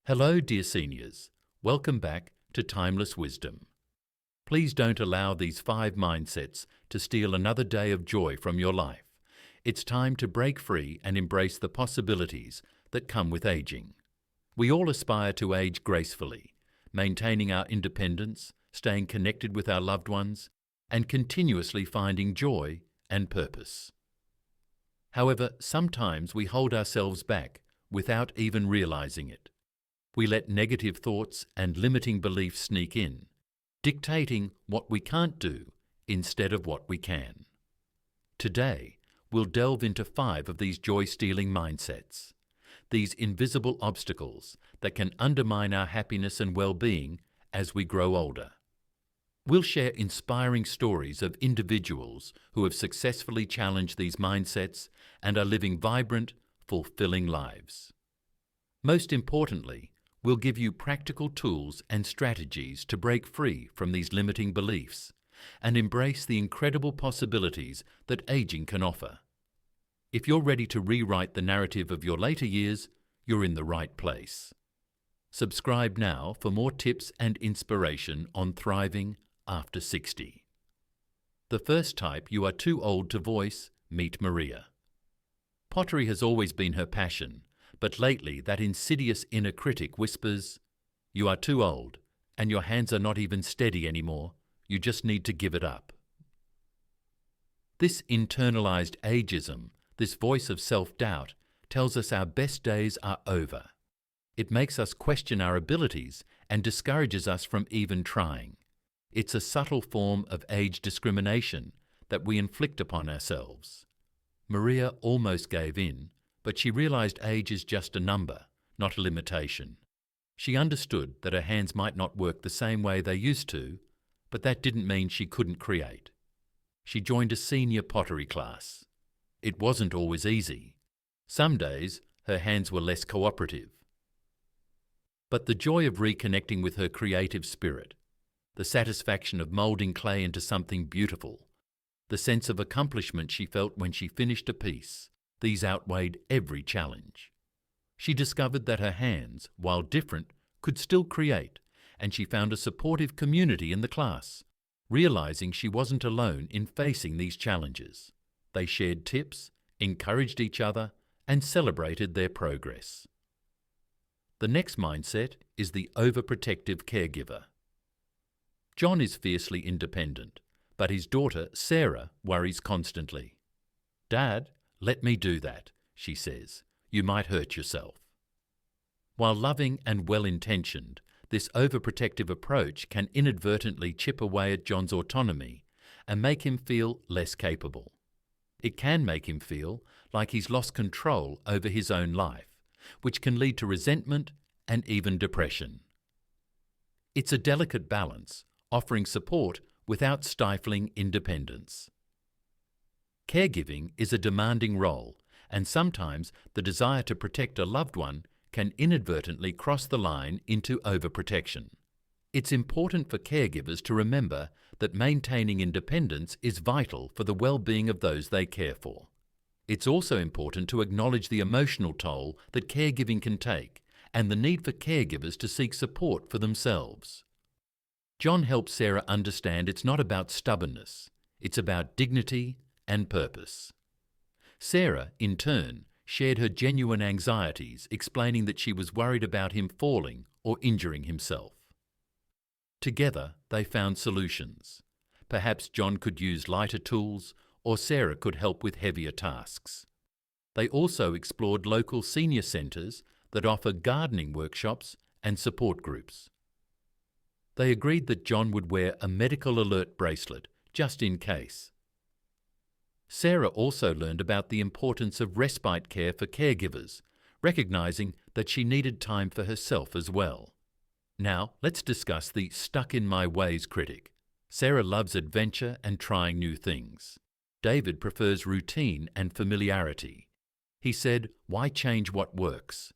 Hello, dear seniors. Welcome back to Timeless Wisdom. Please don't allow these 5 mindsets to steal another day of joy from your life. It's time to break free and embrace the possibilities that come with aging. We all aspire to age gracefully, maintaining our independence, staying connected with our loved ones, and continuously finding joy and purpose. However, sometimes we hold ourselves back without even realizing it. We let negative thoughts and limiting beliefs sneak in, dictating what we can't do instead of what we can. Today, we'll delve into 5 of these joy-stealing mindsets, these invisible obstacles that can undermine our happiness and well-being as we grow older. We'll share inspiring stories of individuals who have successfully challenged these mindsets and are living vibrant, fulfilling lives. Most importantly, we'll give you practical tools and strategies to break free from these limiting beliefs and embrace the incredible possibilities that aging can offer. If you're ready to rewrite the narrative of your later years, you're in the right place. Subscribe now for more tips and inspiration on thriving after 60. The first type you are too old to voice, meet Maria. Pottery has always been her passion, but lately that insidious inner critic whispers, "You are too old, and your hands are not even steady anymore. You just need to give it up." This internalized ageism, this voice of self-doubt, tells us our best days are over. It makes us question our abilities and discourages us from even trying. It's a subtle form of age discrimination that we inflict upon ourselves. Maria almost gave in, but she realized age is just a number, not a limitation. She understood that her hands might not work the same way they used to, but that didn't mean she couldn't create. She joined a senior pottery class. It wasn't always easy. Some days, her hands were less cooperative. But the joy of reconnecting with her creative spirit, the satisfaction of molding clay into something beautiful, the sense of accomplishment she felt when she finished a piece, these outweighed every challenge. She discovered that her hands, while different, could still create, and she found a supportive community in the class, realizing she wasn't alone in facing these challenges. They shared tips, encouraged each other, and celebrated their progress. The next mindset is the overprotective caregiver. John is fiercely independent, but his daughter, Sarah, worries constantly. "Dad, let me do that," she says. "You might hurt yourself." While loving and well-intentioned, this overprotective approach can inadvertently chip away at John's autonomy and make him feel less capable. It can make him feel like he's lost control over his own life, which can lead to resentment and even depression. It's a delicate balance, offering support without stifling independence. Caregiving is a demanding role, and sometimes the desire to protect a loved one can inadvertently cross the line into overprotection. It's important for caregivers to remember that maintaining independence is vital for the well-being of those they care for. It's also important to acknowledge the emotional toll that caregiving can take and the need for caregivers to seek support for themselves. John helps Sarah understand it's not about stubbornness, it's about dignity and purpose. Sarah, in turn, shared her genuine anxieties, explaining that she was worried about him falling or injuring himself. Together, they found solutions. Perhaps John could use lighter tools, or Sarah could help with heavier tasks. They also explored local senior centres that offer gardening workshops and support groups. They agreed that John would wear a medical alert bracelet, just in case. Sarah also learned about the importance of respite care for caregivers, recognising that she needed time for herself as well. Now, let's discuss the stuck-in-my-ways critic. Sarah loves adventure and trying new things. David prefers routine and familiarity. He said, "Why change what works?"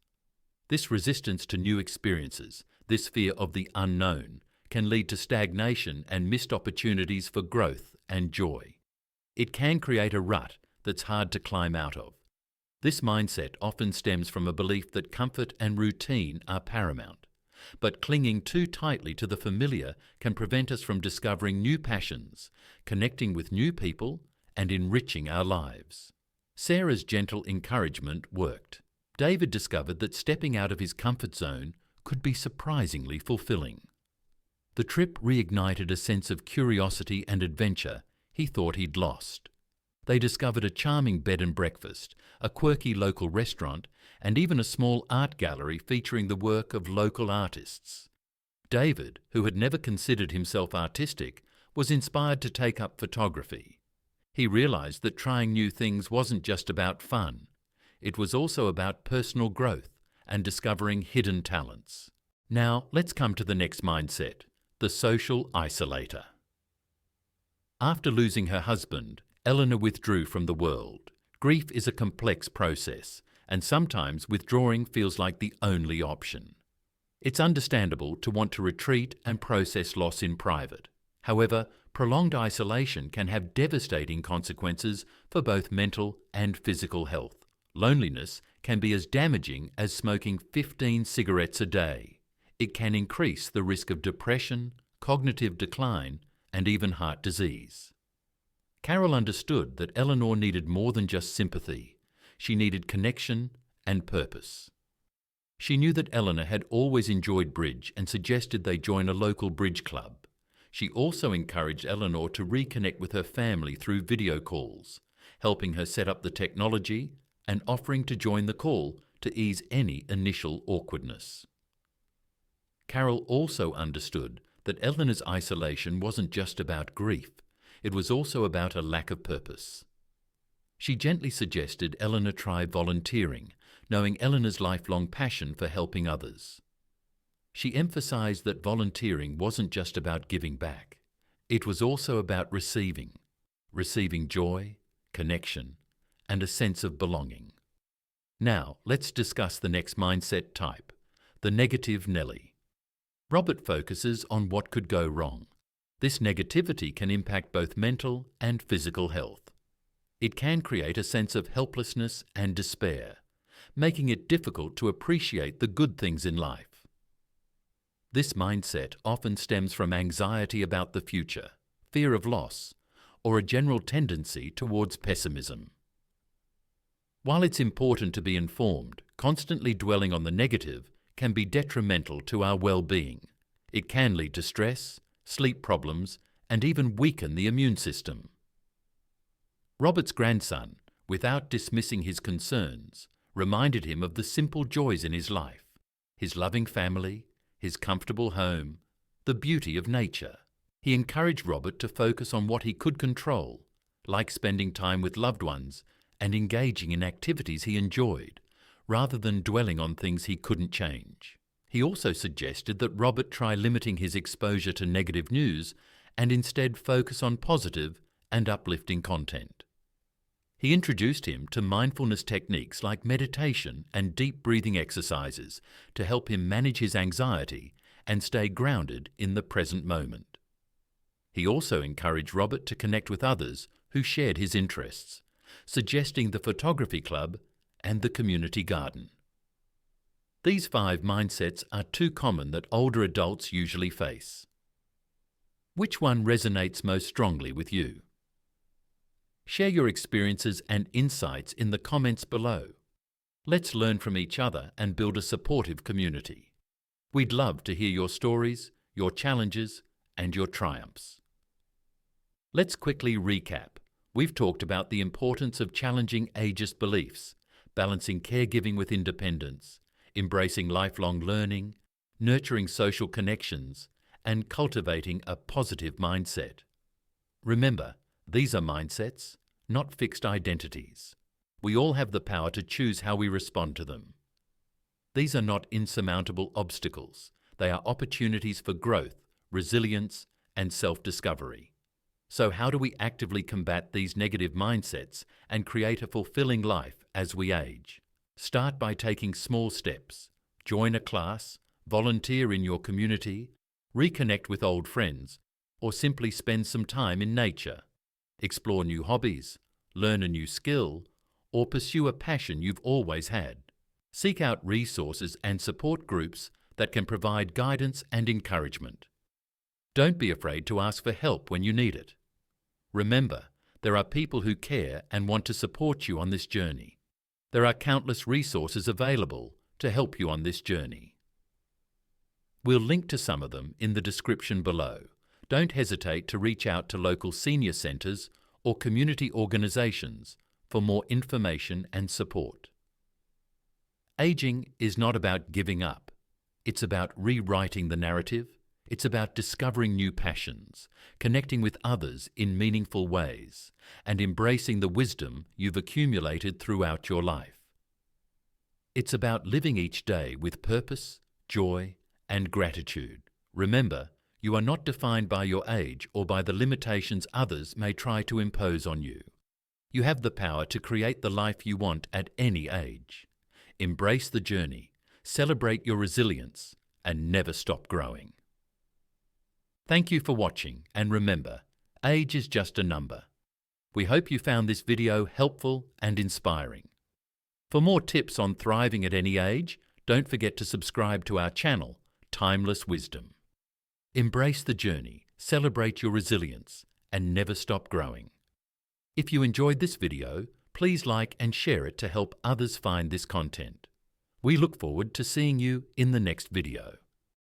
This resistance to new experiences, this fear of the unknown, can lead to stagnation and missed opportunities for growth and joy. It can create a rut that's hard to climb out of. This mindset often stems from a belief that comfort and routine are paramount, but clinging too tightly to the familiar can prevent us from discovering new passions, connecting with new people, and enriching our lives. Sarah's gentle encouragement worked. David discovered that stepping out of his comfort zone could be surprisingly fulfilling. The trip reignited a sense of curiosity and adventure he thought he'd lost. They discovered a charming bed and breakfast, a quirky local restaurant, and even a small art gallery featuring the work of local artists. David, who had never considered himself artistic, was inspired to take up photography. He realized that trying new things wasn't just about fun. It was also about personal growth and discovering hidden talents. Now, let's come to the next mindset, the social isolator. After losing her husband, Eleanor withdrew from the world. Grief is a complex process, and sometimes withdrawing feels like the only option. It's understandable to want to retreat and process loss in private. However, prolonged isolation can have devastating consequences for both mental and physical health. Loneliness can be as damaging as smoking 15 cigarettes a day. It can increase the risk of depression, cognitive decline, and even heart disease. Carol understood that Eleanor needed more than just sympathy. She needed connection and purpose. She knew that Eleanor had always enjoyed bridge and suggested they join a local bridge club. She also encouraged Eleanor to reconnect with her family through video calls, helping her set up the technology and offering to join the call to ease any initial awkwardness. Carol also understood that Eleanor's isolation wasn't just about grief, it was also about a lack of purpose. She gently suggested Eleanor try volunteering, knowing Eleanor's lifelong passion for helping others. She emphasized that volunteering wasn't just about giving back. It was also about receiving joy, connection, and a sense of belonging. Now, let's discuss the next mindset type, the negative Nelly. Robert focuses on what could go wrong. This negativity can impact both mental and physical health. It can create a sense of helplessness and despair, making it difficult to appreciate the good things in life. This mindset often stems from anxiety about the future, fear of loss, or a general tendency towards pessimism. While it's important to be informed, constantly dwelling on the negative can be detrimental to our well-being. It can lead to stress, sleep problems, and even weaken the immune system. Robert's grandson, without dismissing his concerns, reminded him of the simple joys in his life, his loving family, his comfortable home, the beauty of nature. He encouraged Robert to focus on what he could control, like spending time with loved ones and engaging in activities he enjoyed, rather than dwelling on things he couldn't change. He also suggested that Robert try limiting his exposure to negative news and instead focus on positive and uplifting content. He introduced him to mindfulness techniques like meditation and deep breathing exercises to help him manage his anxiety and stay grounded in the present moment. He also encouraged Robert to connect with others who shared his interests, suggesting the photography club and the community garden. These 5 mindsets are too common that older adults usually face. Which one resonates most strongly with you? Share your experiences and insights in the comments below. Let's learn from each other and build a supportive community. We'd love to hear your stories, your challenges, and your triumphs. Let's quickly recap. We've talked about the importance of challenging ageist beliefs, balancing caregiving with independence, embracing lifelong learning, nurturing social connections, and cultivating a positive mindset. Remember, these are mindsets, not fixed identities. We all have the power to choose how we respond to them. These are not insurmountable obstacles. They are opportunities for growth, resilience, and self-discovery. So how do we actively combat these negative mindsets and create a fulfilling life as we age? Start by taking small steps. Join a class, volunteer in your community, reconnect with old friends, or simply spend some time in nature. Explore new hobbies, learn a new skill, or pursue a passion you've always had. Seek out resources and support groups that can provide guidance and encouragement. Don't be afraid to ask for help when you need it. Remember, there are people who care and want to support you on this journey. There are countless resources available to help you on this journey. We'll link to some of them in the description below. Don't hesitate to reach out to local senior centres or community organisations for more information and support. Aging is not about giving up. It's about rewriting the narrative. It's about discovering new passions, connecting with others in meaningful ways, and embracing the wisdom you've accumulated throughout your life. It's about living each day with purpose, joy, and gratitude. Remember, you are not defined by your age or by the limitations others may try to impose on you. You have the power to create the life you want at any age. Embrace the journey, celebrate your resilience, and never stop growing. Thank you for watching, and remember, age is just a number. We hope you found this video helpful and inspiring. For more tips on thriving at any age, don't forget to subscribe to our channel, Timeless Wisdom. Embrace the journey, celebrate your resilience, and never stop growing. If you enjoyed this video, please like and share it to help others find this content. We look forward to seeing you in the next video.